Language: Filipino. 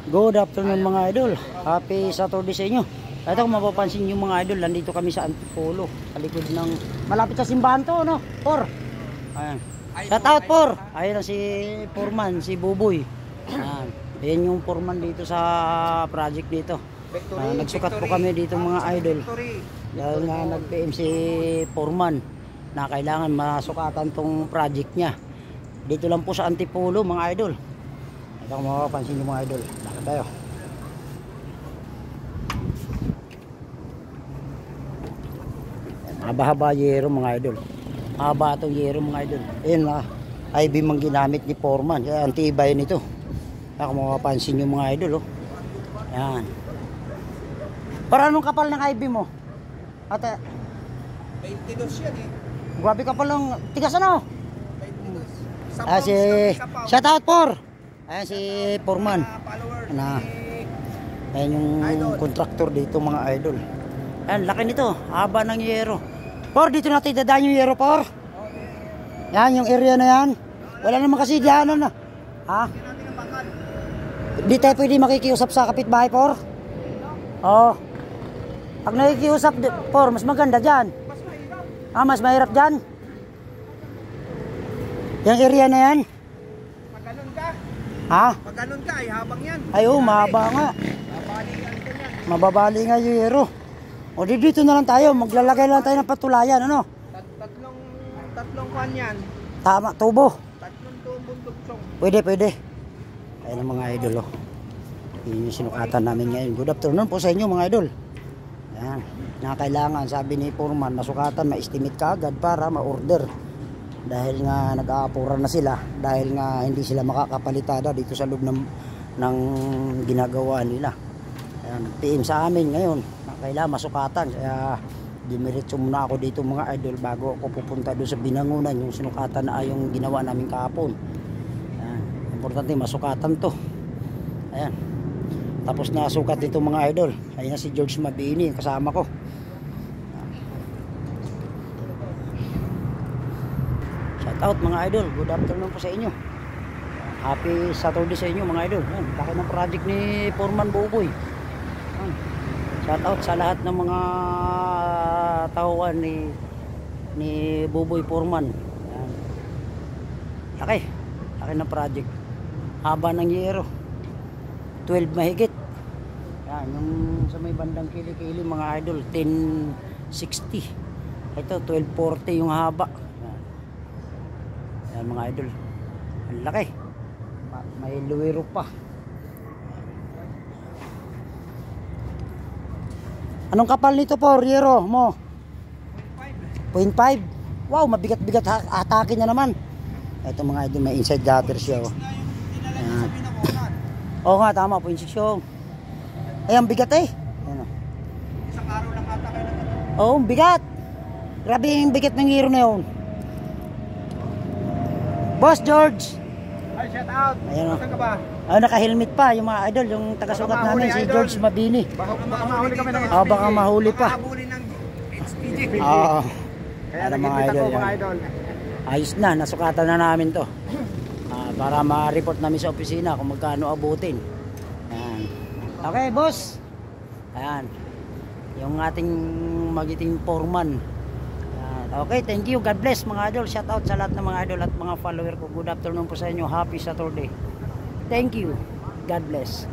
Good afternoon mga idol. Happy Saturday sa inyo. Ito kung mapapansin nyo mga idol, nandito kami sa Antipolo. Sa likod ng, malapit sa simbahan to, no? Por. Ayan. Shout out Por. Ayan si Foreman, si Buboy. Ayan. Ayan yung Foreman dito sa project dito. Nagsukat po kami dito mga idol. Dahil nga nag-PM si Foreman na kailangan masukatan tong project niya. Dito lang po sa Antipolo mga idol. Ito kung mapapansin nyo mga idol. Bakit tayo? Haba-haba yero mga idol. Haba itong yero mga idol. Ayan mga IB mang ginamit ni Foreman. Kaya antibay nito. Ito kung mapapansin nyo mga idol. Oh. Ayan. Para anong kapal ng IB mo? Ate? 22 yan eh. Grabe kapal ng tigas ano? 22. Si shout out Por. Ayan si Foreman. Ayan yung contractor dito mga idol. Ayan, laki nito. Haba ng yero. Por, dito natin dadaan yung yero, Por. Yan, yung area na yan. Wala naman kasi diyan na. Ha? Di tayo pwede makikiusap sa kapitbahay, Por. Oo. Pag nakikiusap, Por, mas maganda dyan. Mas mahirap dyan. Yung area na yan. Ha? Pag ganun ka, ay habang yan. Ay, mahaba nga. Mababali nga yung yero. O dito na lang tayo, maglalagay lang tayo ng patulayan, ano? Tatlong kwan yan. Tama, tubo. Tatlong tubong tugsong. Pwede. Ayun ang mga idol, oh. Yun yung sinukatan namin ngayon. Good afternoon po sa inyo mga idol. Ayan, nakakailangan, sabi ni Foreman, masukatan, ma-estimate ka agad para ma-order. Dahil nga nag-aapura na sila, dahil nga hindi sila makakapalitada dito sa loob ng ginagawa nila. Ayan, PM sa amin ngayon, kailangan masukatan. Kaya dimiretso muna ako dito mga idol bago ako pupunta doon sa binangunan, yung sinukatan na yung ginawa namin kahapon. Ayan, importante masukatan to. Ayan, tapos nasukat dito mga idol. Ayan si George Mabini, kasama ko. Shout out mga idol, good afternoon po sa inyo. Happy Saturday sa inyo mga idol. Ayan, laki ng project ni Foreman Buboy. Shout out sa lahat ng mga tauhan ni Buboy Foreman. Ayan. Laki ng project. Haba ng yero. 12 mahigit. Ayan, yung sa may bandang kilikili mga idol, 1060. Ito 1240 yung haba. Ayan mga idol, ang laki. May luwero pa. Anong kapal nito po, yero mo? 0.5. Wow, mabigat-bigat atakin na naman. Ito mga idol, may inside gutter siya. Ayan. Oo nga, tama, 0.6 yung. Ayan, bigat eh. Ayan. Isang araw lang ata kayo na. Oo, bigat. Grabe yung bigat ng yero na yun. Boss George. Ay, shout out. Ayan, saan ka ba? Naka-helmet pa yung mga idol, yung taga-sukat namin, si George Mabini. Baka mahuli kami ng SPG. Baka mahuli pa. Mahuli ng SPG. Oo. Kaya Ano, nagkikita ko mga idol. Ayos na, nasukatan na namin to. Para ma-report namin sa opisina kung magkano abutin. Ayan. Okay, boss. Ayan. Yung ating magiting Foreman. Okay, thank you. God bless mga idol. Shout out sa lahat ng mga idol at mga follower ko. Good afternoon po sa inyo. Happy Saturday. Thank you. God bless.